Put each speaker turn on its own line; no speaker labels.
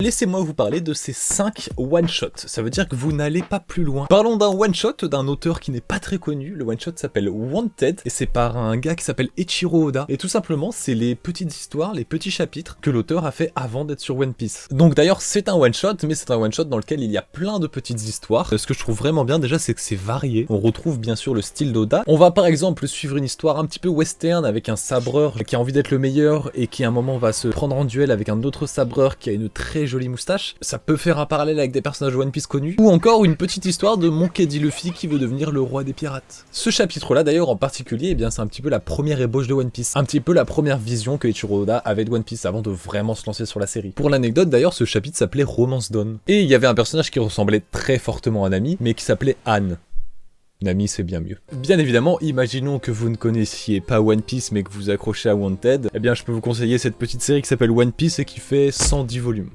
Laissez-moi vous parler de ces 5 one-shots, ça veut dire que vous n'allez pas plus loin. Parlons d'un one-shot d'un auteur qui n'est pas très connu, le one-shot s'appelle Wanted, et c'est par un gars qui s'appelle Eiichiro Oda, et tout simplement c'est les petites histoires, les petits chapitres que l'auteur a fait avant d'être sur One Piece. Donc d'ailleurs c'est un one-shot, mais c'est un one-shot dans lequel il y a plein de petites histoires. Ce que je trouve vraiment bien déjà c'est que c'est varié, on retrouve bien sûr le style d'Oda. On va par exemple suivre une histoire un petit peu western avec un sabreur qui a envie d'être le meilleur et qui à un moment va se prendre en duel avec un autre sabreur qui a une très jolie moustache. Ça peut faire un parallèle avec des personnages One Piece connus, ou encore une petite histoire de Monkey D. Luffy qui veut devenir le roi des pirates. Ce chapitre-là d'ailleurs en particulier, eh bien c'est un petit peu la première ébauche de One Piece, un petit peu la première vision que Eiichiro Oda avait de One Piece avant de vraiment se lancer sur la série. Pour l'anecdote d'ailleurs, ce chapitre s'appelait Romance Dawn, et il y avait un personnage qui ressemblait très fortement à Nami, mais qui s'appelait Anne. Nami, c'est bien mieux. Bien évidemment, imaginons que vous ne connaissiez pas One Piece mais que vous accrochez à Wanted, eh bien je peux vous conseiller cette petite série qui s'appelle One Piece et qui fait 110 volumes.